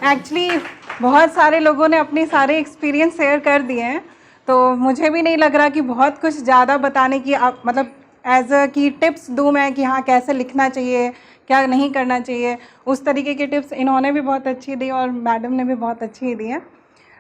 Actually बहुत सारे लोगों ने अपने सारे एक्सपीरियंस शेयर कर दिए हैं, तो मुझे भी नहीं लग रहा कि बहुत कुछ ज़्यादा बताने की आप मतलब एज अ की टिप्स दूँ मैं कि हाँ कैसे लिखना चाहिए, क्या नहीं करना चाहिए। उस तरीके की टिप्स इन्होंने भी बहुत अच्छी दी और मैडम ने भी बहुत अच्छी दी हैं।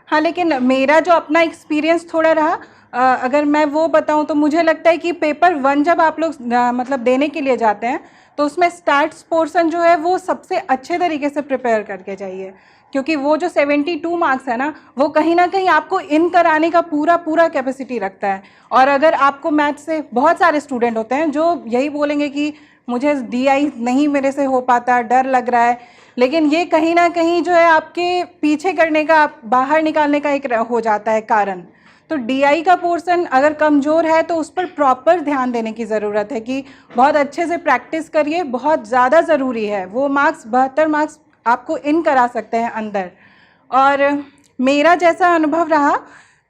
हाँ, लेकिन मेरा जो अपना एक्सपीरियंस थोड़ा रहा, अगर मैं वो बताऊँ तो मुझे लगता है कि पेपर 1 जब आप लोग मतलब देने के लिए जाते हैं, तो उसमें स्टैट्स पोर्शन जो है वो सबसे अच्छे तरीके से प्रिपेयर करके जाइए, क्योंकि वो जो 72 मार्क्स है ना, वो कहीं ना कहीं आपको इन कराने का पूरा पूरा कैपेसिटी रखता है। और अगर आपको मैथ से बहुत सारे स्टूडेंट होते हैं जो यही बोलेंगे कि मुझे डीआई नहीं मेरे से हो पाता, डर लग रहा है, लेकिन ये कहीं ना कहीं जो है आपके पीछे करने का, बाहर निकालने का एक हो जाता है कारण। तो डीआई का पोर्शन अगर कमज़ोर है तो उस पर प्रॉपर ध्यान देने की ज़रूरत है कि बहुत अच्छे से प्रैक्टिस करिए, बहुत ज़्यादा ज़रूरी है। वो मार्क्स 72 मार्क्स आपको इन करा सकते हैं अंदर। और मेरा जैसा अनुभव रहा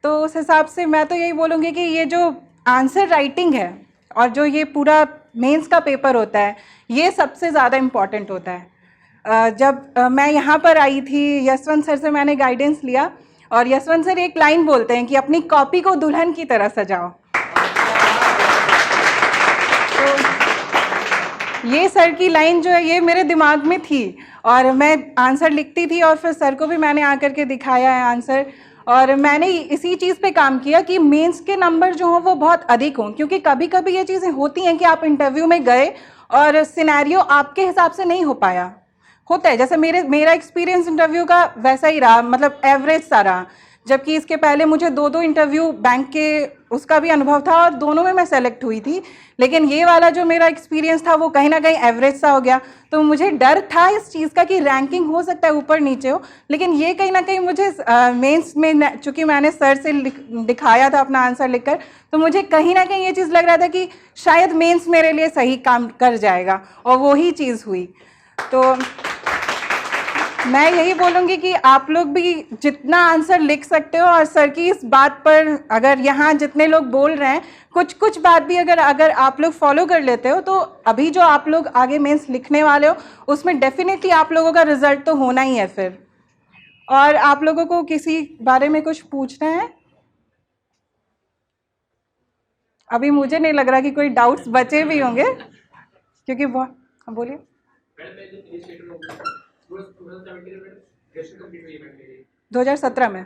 तो उस हिसाब से मैं तो यही बोलूँगी कि ये जो आंसर राइटिंग है और जो ये पूरा मेंस का पेपर होता है, ये सबसे ज़्यादा इम्पॉर्टेंट होता है। जब मैं यहाँ पर आई थी, यशवंत सर से मैंने गाइडेंस लिया और यशवंत सर एक लाइन बोलते हैं कि अपनी कॉपी को दुल्हन की तरह सजाओ। तो ये सर की लाइन जो है ये मेरे दिमाग में थी और मैं आंसर लिखती थी और फिर सर को भी मैंने आकर के दिखाया है आंसर। और मैंने इसी चीज़ पे काम किया कि मेंस के नंबर जो हों वो बहुत अधिक हों, क्योंकि कभी कभी ये चीज़ें होती हैं कि आप इंटरव्यू में गए और सिनेरियो आपके हिसाब से नहीं हो पाया, होता है। जैसे मेरा एक्सपीरियंस इंटरव्यू का वैसा ही रहा, मतलब एवरेज सा रहा, जबकि इसके पहले मुझे 2 इंटरव्यू बैंक के उसका भी अनुभव था और दोनों में मैं सेलेक्ट हुई थी। लेकिन ये वाला जो मेरा एक्सपीरियंस था वो कहीं ना कहीं एवरेज सा हो गया। तो मुझे डर था इस चीज़ का कि रैंकिंग हो सकता है ऊपर नीचे हो, लेकिन ये कहीं ना कहीं मुझे मेंस में चूँकि मैंने सर से दिखाया था अपना आंसर लिखकर, तो मुझे कहीं ना कहीं ये चीज़ लग रहा था कि शायद मेंस मेरे लिए सही काम कर जाएगा, और वही चीज़ हुई। तो मैं यही बोलूँगी कि आप लोग भी जितना आंसर लिख सकते हो, और सर की इस बात पर अगर यहाँ जितने लोग बोल रहे हैं कुछ कुछ बात भी अगर आप लोग फॉलो कर लेते हो, तो अभी जो आप लोग आगे मेंस लिखने वाले हो उसमें डेफिनेटली आप लोगों का रिजल्ट तो होना ही है फिर। और आप लोगों को किसी बारे में कुछ पूछना है? अभी मुझे नहीं लग रहा कि कोई डाउट्स बचे भी होंगे, क्योंकि बहुत, हाँ बोलिए। 2017 में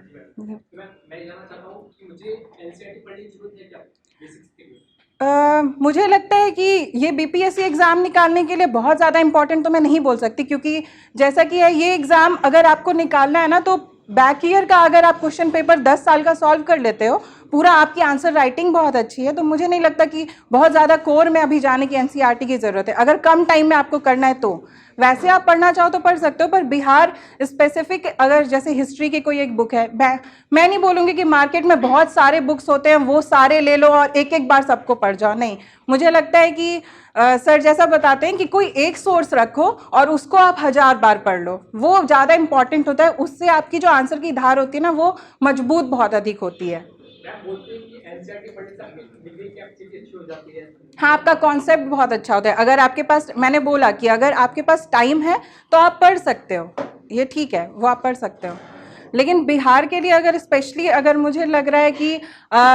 मुझे लगता है कि ये बीपीएससी एग्ज़ाम निकालने के लिए बहुत ज़्यादा इंपॉर्टेंट तो मैं नहीं बोल सकती, क्योंकि जैसा कि है ये एग्ज़ाम अगर आपको निकालना है ना, तो बैक ईयर का अगर आप क्वेश्चन पेपर 10 साल का सॉल्व कर लेते हो पूरा, आपकी आंसर राइटिंग बहुत अच्छी है, तो मुझे नहीं लगता कि बहुत ज़्यादा कोर में अभी जाने की एनसीईआरटी की ज़रूरत है। अगर कम टाइम में आपको करना है तो वैसे आप पढ़ना चाहो तो पढ़ सकते हो, पर बिहार स्पेसिफिक अगर जैसे हिस्ट्री की कोई एक बुक है, मैं नहीं बोलूँगी कि मार्केट में बहुत सारे बुक्स होते हैं वो सारे ले लो और एक एक बार सबको पढ़ जाओ, नहीं। मुझे लगता है कि सर जैसा बताते हैं कि कोई एक सोर्स रखो और उसको आप 1000 बार पढ़ लो, वो ज़्यादा इंपॉर्टेंट होता है। उससे आपकी जो आंसर की धार होती है ना वो मजबूत बहुत अधिक होती है। हाँ, आपका कॉन्सेप्ट बहुत अच्छा होता है। अगर आपके पास, मैंने बोला कि अगर आपके पास टाइम है तो आप पढ़ सकते हो, ये ठीक है, वो आप पढ़ सकते हो। लेकिन बिहार के लिए अगर स्पेशली अगर मुझे लग रहा है कि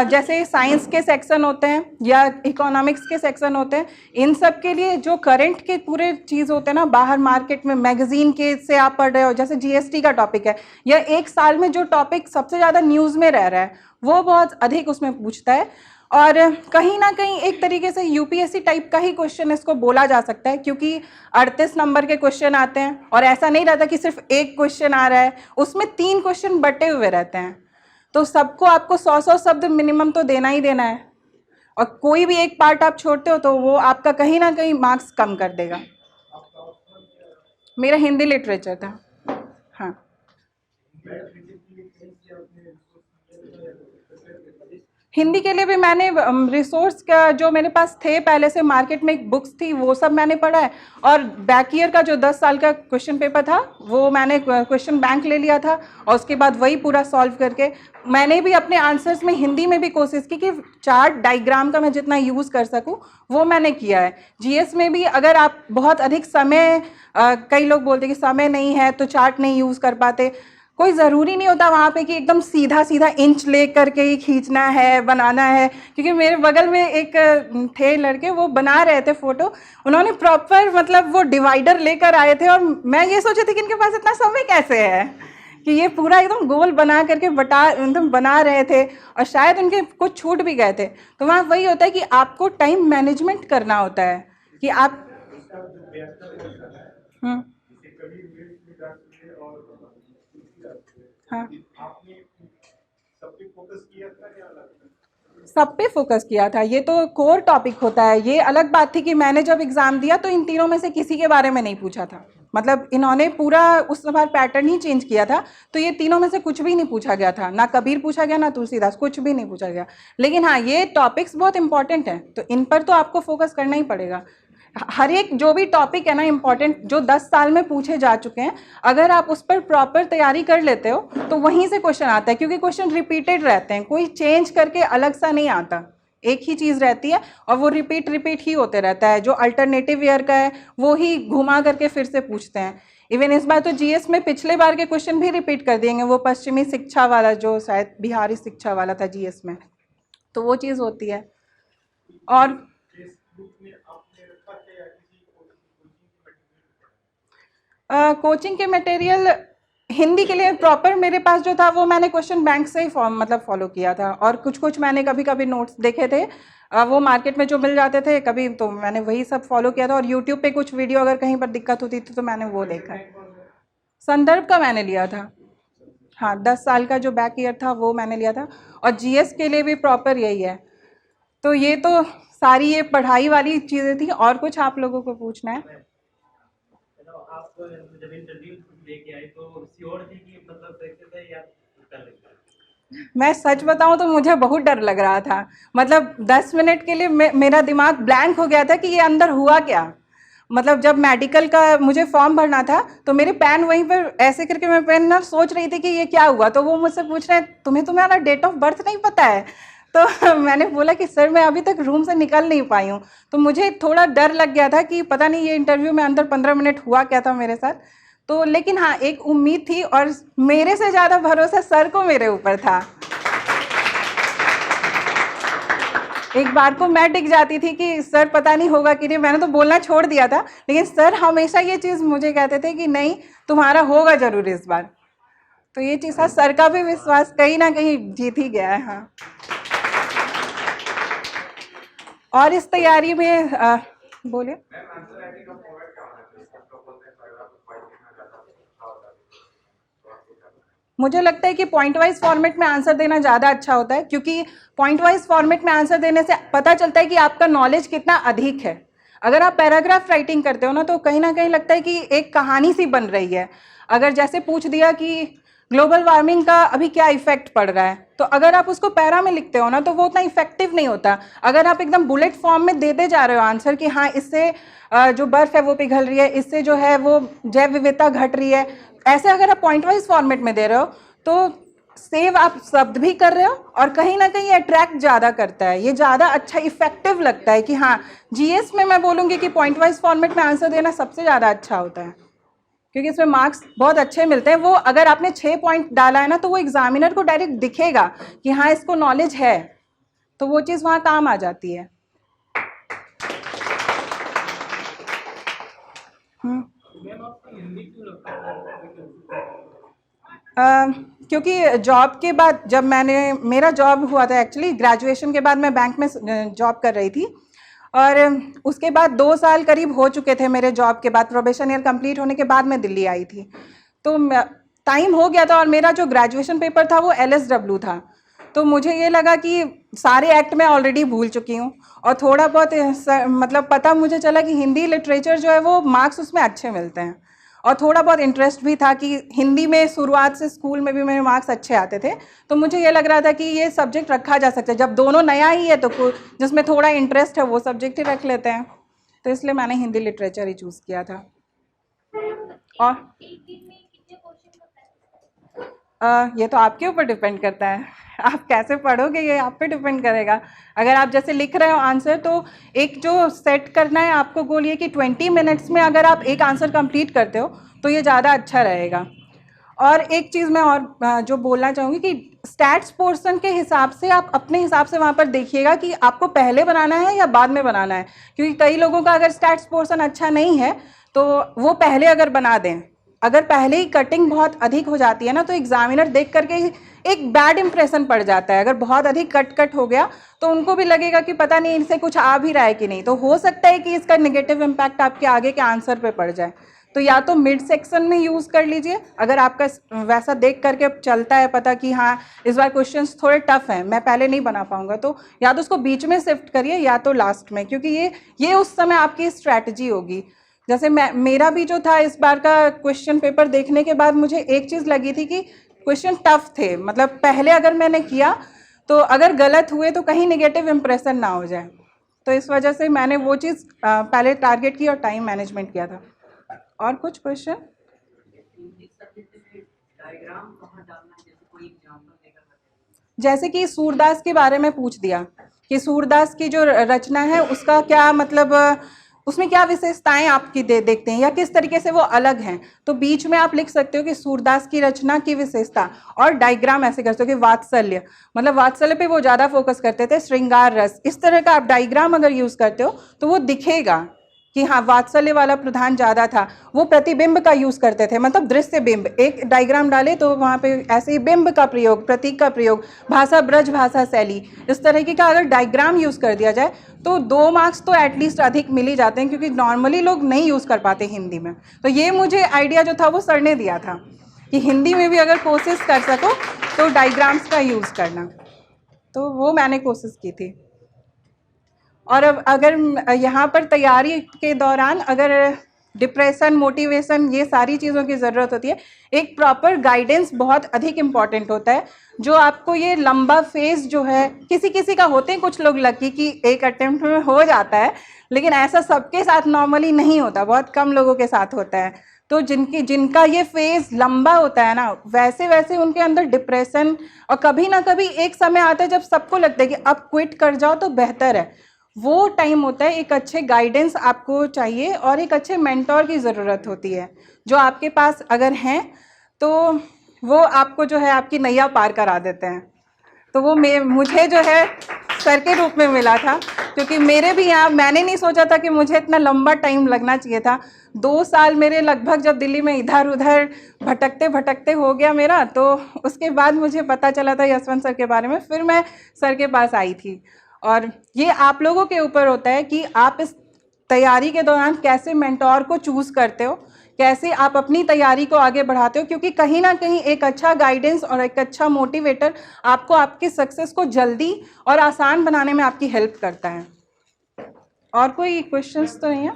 जैसे साइंस के सेक्शन होते हैं या इकोनॉमिक्स के सेक्शन होते हैं, इन सब के लिए जो करंट के पूरे चीज़ होते हैं ना, बाहर मार्केट में मैगजीन के से आप पढ़ रहे हो, जैसे जीएसटी का टॉपिक है, या एक साल में जो टॉपिक सबसे ज़्यादा न्यूज़ में रह रहा है वो बहुत अधिक उसमें पूछता है। और कहीं ना कहीं एक तरीके से यूपीएससी टाइप का ही क्वेश्चन इसको बोला जा सकता है, क्योंकि 38 नंबर के क्वेश्चन आते हैं और ऐसा नहीं रहता कि सिर्फ एक क्वेश्चन आ रहा है, उसमें 3 क्वेश्चन बटे हुए रहते हैं। तो सबको आपको 100 शब्द मिनिमम तो देना ही देना है, और कोई भी एक पार्ट आप छोड़ते हो तो वो आपका कहीं ना कहीं मार्क्स कम कर देगा। मेरा हिंदी लिटरेचर था। हाँ। हिंदी के लिए भी मैंने रिसोर्स का जो मेरे पास थे पहले से, मार्केट में एक बुक्स थी वो सब मैंने पढ़ा है, और बैक ईयर का जो 10 साल का क्वेश्चन पेपर था वो मैंने क्वेश्चन बैंक ले लिया था, और उसके बाद वही पूरा सॉल्व करके मैंने भी अपने आंसर्स में हिंदी में भी कोशिश की कि चार्ट डायग्राम का मैं जितना यूज़ कर सकूं वो मैंने किया है। जीएस में भी अगर आप बहुत अधिक समय, कई लोग बोलते कि समय नहीं है तो चार्ट नहीं यूज़ कर पाते, कोई ज़रूरी नहीं होता वहाँ पे कि एकदम सीधा सीधा इंच ले करके ही खींचना है, बनाना है। क्योंकि मेरे बगल में एक थे लड़के, वो बना रहे थे फ़ोटो, उन्होंने प्रॉपर मतलब वो डिवाइडर लेकर आए थे, और मैं ये सोची थी कि इनके पास इतना समय कैसे है कि ये पूरा एकदम गोल बना करके एकदम बना रहे थे, और शायद उनके कुछ छूट भी गए थे। तो वहाँ वही होता है कि आपको टाइम मैनेजमेंट करना होता है कि आप हाँ, सब पे फोकस किया था। ये तो कोर टॉपिक होता है। ये अलग बात थी कि मैंने जब एग्ज़ाम दिया तो इन तीनों में से किसी के बारे में नहीं पूछा था, मतलब इन्होंने पूरा उस बार पैटर्न ही चेंज किया था, तो ये तीनों में से कुछ भी नहीं पूछा गया था, ना कबीर पूछा गया ना तुलसीदास, कुछ भी नहीं पूछा गया। लेकिन हाँ, ये टॉपिक्स बहुत इंपॉर्टेंट हैं, तो इन पर तो आपको फोकस करना ही पड़ेगा। हर एक जो भी टॉपिक है ना इम्पॉर्टेंट, जो 10 साल में पूछे जा चुके हैं, अगर आप उस पर प्रॉपर तैयारी कर लेते हो तो वहीं से क्वेश्चन आता है, क्योंकि क्वेश्चन रिपीटेड रहते हैं, कोई चेंज करके अलग सा नहीं आता, एक ही चीज़ रहती है और वो रिपीट ही होते रहता है। जो अल्टरनेटिव ईयर का है वो ही घुमा करके फिर से पूछते हैं। इवन इस बार तो जीएस में पिछले बार के क्वेश्चन भी रिपीट कर देंगे, वो पश्चिमी शिक्षा वाला जो शायद बिहारी शिक्षा वाला था जीएस में, तो वो चीज़ होती है। और कोचिंग के मटेरियल हिंदी के लिए प्रॉपर मेरे पास जो था वो मैंने क्वेश्चन बैंक से ही फॉर्म मतलब फॉलो किया था, और कुछ कुछ मैंने कभी कभी नोट्स देखे थे, वो मार्केट में जो मिल जाते थे कभी, तो मैंने वही सब फॉलो किया था। और यूट्यूब पे कुछ वीडियो अगर कहीं पर दिक्कत होती थी तो मैंने वो देखा है। संदर्भ का मैंने लिया था, हाँ, 10 साल का जो बैक ईयर था वो मैंने लिया था, और जीएस के लिए भी प्रॉपर यही है। तो ये तो सारी ये पढ़ाई वाली चीज़ें थी। और कुछ आप लोगों को पूछना है? आप जब इंटरव्यू लेके आए तो श्योर थी कि मतलब सक्सेस है या डर लगता है? मैं सच बताऊं तो मुझे बहुत डर लग रहा था, मतलब 10 मिनट के लिए मेरा दिमाग ब्लैंक हो गया था कि ये अंदर हुआ क्या। मतलब जब मेडिकल का मुझे फॉर्म भरना था तो मेरे पेन वहीं पर ऐसे करके मैं पेन ना सोच रही थी कि ये क्या हुआ, तो वो मुझसे पूछ रहे हैं तुम्हें तुम्हारा डेट ऑफ बर्थ नहीं पता है? तो मैंने बोला कि सर मैं अभी तक रूम से निकल नहीं पाई हूँ। तो मुझे थोड़ा डर लग गया था कि पता नहीं ये इंटरव्यू में अंदर 15 मिनट हुआ क्या था मेरे साथ। तो लेकिन हाँ, एक उम्मीद थी, और मेरे से ज़्यादा भरोसा सर को मेरे ऊपर था। एक बार को मैं टिक जाती थी कि सर पता नहीं होगा कि नहीं, मैंने तो बोलना छोड़ दिया था, लेकिन सर हमेशा ये चीज़ मुझे कहते थे कि नहीं तुम्हारा होगा जरूर इस बार। तो ये चीज़ था, सर का भी विश्वास कहीं ना कहीं जीत ही गया है। हाँ, और इस तैयारी में बोले, मुझे लगता है कि पॉइंट वाइज फॉर्मेट में आंसर देना ज़्यादा अच्छा होता है, क्योंकि पॉइंट वाइज फॉर्मेट में आंसर देने से पता चलता है कि आपका नॉलेज कितना अधिक है। अगर आप पैराग्राफ राइटिंग करते हो ना तो कहीं ना कहीं लगता है कि एक कहानी सी बन रही है। अगर जैसे पूछ दिया कि ग्लोबल वार्मिंग का अभी क्या इफेक्ट पड़ रहा है, तो अगर आप उसको पैरा में लिखते हो ना तो वो उतना इफेक्टिव नहीं होता। अगर आप एकदम बुलेट फॉर्म में देते जा रहे हो आंसर कि हाँ इससे जो बर्फ है वो पिघल रही है, इससे जो है वो जैव विविधता घट रही है, ऐसे अगर आप पॉइंट वाइज फॉर्मेट में दे रहे हो तो सेव आप शब्द भी कर रहे हो, और कहीं ना कहीं अट्रैक्ट ज़्यादा करता है, ये ज़्यादा अच्छा इफेक्टिव लगता है कि हाँ, जीएस में मैं बोलूँगी कि पॉइंट वाइज फॉर्मेट में आंसर देना सबसे ज़्यादा अच्छा होता है, क्योंकि इसमें मार्क्स बहुत अच्छे मिलते हैं। वो अगर आपने 6 पॉइंट डाला है ना तो वो एग्जामिनर को डायरेक्ट दिखेगा कि हाँ इसको नॉलेज है, तो वो चीज़ वहाँ काम आ जाती है। क्योंकि जॉब के बाद जब मेरा जॉब हुआ था, एक्चुअली ग्रेजुएशन के बाद मैं बैंक में जॉब कर रही थी, और उसके बाद 2 साल करीब हो चुके थे मेरे जॉब के बाद, प्रोबेशन ईयर कंप्लीट होने के बाद मैं दिल्ली आई थी। तो टाइम हो गया था, और मेरा जो ग्रेजुएशन पेपर था वो LSW था, तो मुझे ये लगा कि सारे एक्ट मैं ऑलरेडी भूल चुकी हूँ, और थोड़ा बहुत मतलब पता मुझे चला कि हिंदी लिटरेचर जो है वो मार्क्स उसमें अच्छे मिलते हैं, और थोड़ा बहुत इंटरेस्ट भी था कि हिंदी में शुरुआत से स्कूल में भी मेरे मार्क्स अच्छे आते थे, तो मुझे ये लग रहा था कि ये सब्जेक्ट रखा जा सकता है, जब दोनों नया ही है तो जिसमें थोड़ा इंटरेस्ट है वो सब्जेक्ट ही रख लेते हैं, तो इसलिए मैंने हिंदी लिटरेचर ही चूज़ किया था। और ये तो आपके ऊपर डिपेंड करता है, आप कैसे पढ़ोगे ये आप पे डिपेंड करेगा। अगर आप जैसे लिख रहे हो आंसर, तो एक जो सेट करना है आपको गोल ये कि 20 मिनट्स में अगर आप एक आंसर कंप्लीट करते हो तो ये ज़्यादा अच्छा रहेगा। और एक चीज़ मैं और जो बोलना चाहूँगी कि स्टैट्स पोर्शन के हिसाब से आप अपने हिसाब से वहाँ पर देखिएगा कि आपको पहले बनाना है या बाद में बनाना है, क्योंकि कई लोगों का अगर स्टैट्स पोर्शन अच्छा नहीं है तो वो पहले अगर बना दें, अगर पहले ही कटिंग बहुत अधिक हो जाती है ना तो एग्जामिनर देख करके एक बैड इंप्रेशन पड़ जाता है। अगर बहुत अधिक कट हो गया तो उनको भी लगेगा कि पता नहीं इनसे कुछ आ भी रहा है कि नहीं, तो हो सकता है कि इसका नेगेटिव इम्पैक्ट आपके आगे के आंसर पे पड़ जाए। तो या तो मिड सेक्शन में यूज़ कर लीजिए अगर आपका वैसा देख करके चलता है पता कि हाँ इस बार क्वेश्चंस थोड़े टफ हैं, मैं पहले नहीं बना पाऊंगा, तो या तो उसको बीच में शिफ्ट करिए या तो लास्ट में, क्योंकि ये उस समय आपकी स्ट्रैटेजी होगी। जैसे मेरा भी जो था इस बार का क्वेश्चन पेपर देखने के बाद मुझे एक चीज़ लगी थी कि क्वेश्चन टफ थे, मतलब पहले अगर मैंने किया तो अगर गलत हुए तो कहीं नेगेटिव इम्प्रेशन ना हो जाए, तो इस वजह से मैंने वो चीज़ पहले टारगेट की और टाइम मैनेजमेंट किया था। और कुछ क्वेश्चन? जैसे कि सूरदास के बारे में पूछ दिया कि सूरदास की जो रचना है उसका क्या मतलब, उसमें क्या विशेषताएं आपकी देखते हैं या किस तरीके से वो अलग हैं, तो बीच में आप लिख सकते हो कि सूरदास की रचना की विशेषता, और डायग्राम ऐसे कर सकते हो कि वात्सल्य, मतलब वात्सल्य पे वो ज़्यादा फोकस करते थे, श्रृंगार रस, इस तरह का आप डायग्राम अगर यूज़ करते हो तो वो दिखेगा कि हाँ वात्सल्य वाला प्रधान ज़्यादा था। वो प्रतिबिंब का यूज़ करते थे, मतलब दृश्य बिंब, एक डायग्राम डाले तो वहाँ पे ऐसे ही बिंब का प्रयोग, प्रतीक का प्रयोग, भाषा ब्रज भाषा शैली, इस तरीके का अगर डायग्राम यूज़ कर दिया जाए तो 2 मार्क्स तो एटलीस्ट अधिक मिल ही जाते हैं, क्योंकि नॉर्मली लोग नहीं यूज़ कर पाते हिंदी में। तो ये मुझे आइडिया जो था वो सर ने दिया था कि हिंदी में भी अगर कोशिश कर सको तो डायग्राम्स का यूज़ करना, तो वो मैंने कोशिश की थी। और अब अगर यहाँ पर तैयारी के दौरान अगर डिप्रेशन, मोटिवेशन, ये सारी चीज़ों की ज़रूरत होती है, एक प्रॉपर गाइडेंस बहुत अधिक इम्पॉर्टेंट होता है, जो आपको ये लंबा फेज जो है, किसी किसी का होते हैं कुछ लोग लकी कि एक अटेम्प्ट में हो जाता है, लेकिन ऐसा सबके साथ नॉर्मली नहीं होता, बहुत कम लोगों के साथ होता है। तो जिनका ये फेज लंबा होता है ना, वैसे वैसे उनके अंदर डिप्रेशन, और कभी ना कभी एक समय आता है जब सबको लगता है कि अब क्विट कर जाओ तो बेहतर है, वो टाइम होता है। एक अच्छे गाइडेंस आपको चाहिए और एक अच्छे मेंटोर की ज़रूरत होती है, जो आपके पास अगर हैं तो वो आपको जो है आपकी नैया पार करा देते हैं। तो वो मुझे जो है सर के रूप में मिला था, क्योंकि मेरे भी यहाँ, मैंने नहीं सोचा था कि मुझे इतना लंबा टाइम लगना चाहिए था। 2 साल मेरे लगभग जब दिल्ली में इधर उधर भटकते भटकते हो गया मेरा, तो उसके बाद मुझे पता चला था यशवंत सर के बारे में, फिर मैं सर के पास आई थी। और ये आप लोगों के ऊपर होता है कि आप इस तैयारी के दौरान कैसे मेंटोर को चूज़ करते हो, कैसे आप अपनी तैयारी को आगे बढ़ाते हो, क्योंकि कहीं ना कहीं एक अच्छा गाइडेंस और एक अच्छा मोटिवेटर आपको आपके सक्सेस को जल्दी और आसान बनाने में आपकी हेल्प करता है। और कोई क्वेश्चंस तो नहीं है?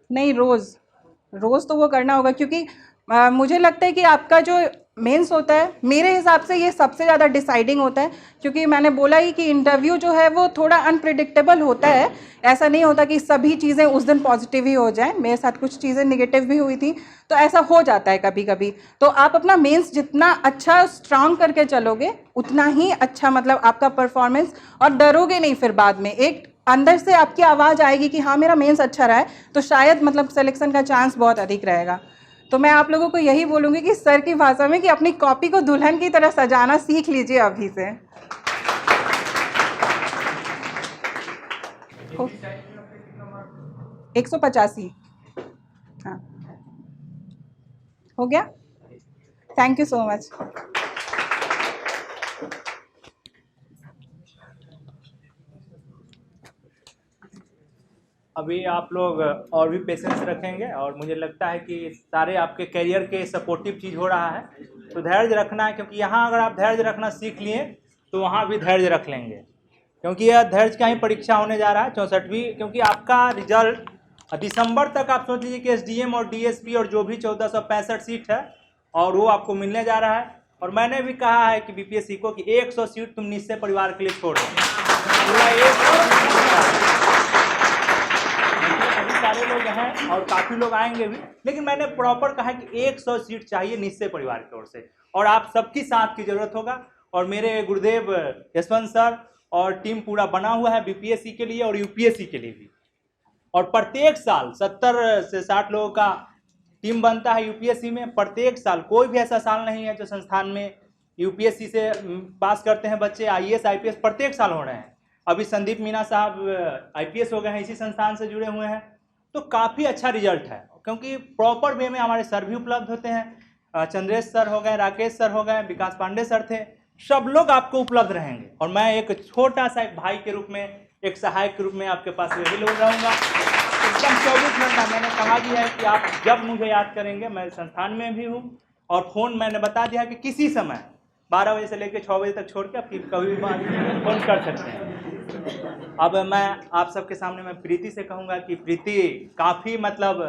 नहीं, रोज़ तो वो करना होगा, क्योंकि मुझे लगता है कि आपका जो मेंस होता है, मेरे हिसाब से ये सबसे ज़्यादा डिसाइडिंग होता है, क्योंकि मैंने बोला ही कि इंटरव्यू जो है वो थोड़ा अनप्रिडिक्टेबल होता है। ऐसा नहीं होता कि सभी चीज़ें उस दिन पॉजिटिव ही हो जाएं, मेरे साथ कुछ चीज़ें नेगेटिव भी हुई थी, तो ऐसा हो जाता है कभी कभी। तो आप अपना मेंस जितना अच्छा स्ट्रांग करके चलोगे उतना ही अच्छा, मतलब आपका परफॉर्मेंस, और डरोगे नहीं फिर बाद में, एक अंदर से आपकी आवाज़ आएगी कि हाँ मेरा मेंस अच्छा रहा है, तो शायद मतलब सिलेक्शन का चांस बहुत अधिक रहेगा। तो मैं आप लोगों को यही बोलूँगी कि सर की भाषा में कि अपनी कॉपी को दुल्हन की तरह सजाना सीख लीजिए अभी से। 185। हाँ, हो गया। Thank you so much. अभी आप लोग और भी पेशेंस रखेंगे, और मुझे लगता है कि सारे आपके करियर के सपोर्टिव चीज़ हो रहा है, तो धैर्य रखना है, क्योंकि यहाँ अगर आप धैर्य रखना सीख लिए तो वहाँ भी धैर्य रख लेंगे, क्योंकि यह धैर्य का ही परीक्षा होने जा रहा है 64वीं, क्योंकि आपका रिजल्ट दिसंबर तक आप सोच लीजिए कि एसडीएम और डीएसपी और जो भी 1465 सीट है और वो आपको मिलने जा रहा है। और मैंने भी कहा है कि बीपीएससी को कि 100 सीट तुम निश्चय परिवार के लिए छोड़ दो, पूरा 100 सारे लोग हैं और काफ़ी लोग आएंगे भी, लेकिन मैंने प्रॉपर कहा कि 100 सीट चाहिए निश्चय परिवार की ओर से, और आप सबकी साथ की जरूरत होगा। और मेरे गुरुदेव यशवंत सर और टीम पूरा बना हुआ है बीपीएससी के लिए और यूपीएससी के लिए भी। और प्रत्येक साल 70 से 60 लोगों का टीम बनता है यूपीएससी में। प्रत्येक साल कोई भी ऐसा साल नहीं है जो संस्थान में यूपीएससी से पास करते हैं बच्चे आईएएस आईपीएस प्रत्येक साल हो रहे हैं। अभी संदीप मीना साहब आईपीएस हो गए हैं, इसी संस्थान से जुड़े हुए हैं। तो काफ़ी अच्छा रिजल्ट है, क्योंकि प्रॉपर वे में हमारे सर भी उपलब्ध होते हैं। चंद्रेश सर हो गए, राकेश सर हो गए, विकास पांडे सर थे, सब लोग आपको उपलब्ध रहेंगे। और मैं एक छोटा सा एक भाई के रूप में, एक सहायक के रूप में आपके पास यही लोग रहूँगा एकदम 24 घंटा। मैंने कहा भी है कि आप जब मुझे याद करेंगे, मैं संस्थान में भी हूँ। और फ़ोन मैंने बता दिया कि किसी समय 12 बजे से लेकर 6 बजे तक छोड़ के आप कभी भी फ़ोन कर सकते हैं। अब मैं आप सबके सामने मैं प्रीति से कहूँगा कि प्रीति काफ़ी मतलब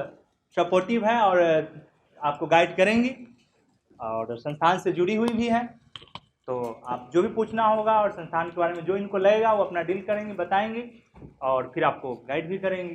सपोर्टिव है और आपको गाइड करेंगी और संस्थान से जुड़ी हुई भी है। तो आप जो भी पूछना होगा और संस्थान के बारे में जो इनको लगेगा वो अपना डील करेंगी, बताएंगी और फिर आपको गाइड भी करेंगी।